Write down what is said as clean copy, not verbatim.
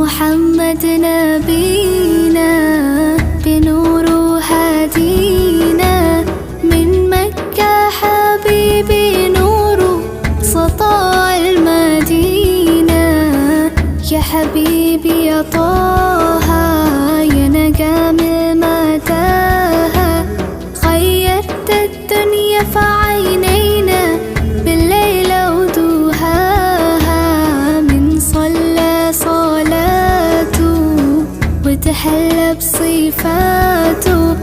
محمد نبينا بنور هادينا، من مكة حبيبي نور سطاع المدينة. يا حبيبي يا طه يا نجم متاهة، خيرت الدنيا في عينينا بالليل ودوهاها. من صلى صلاته وتحلى بصفاته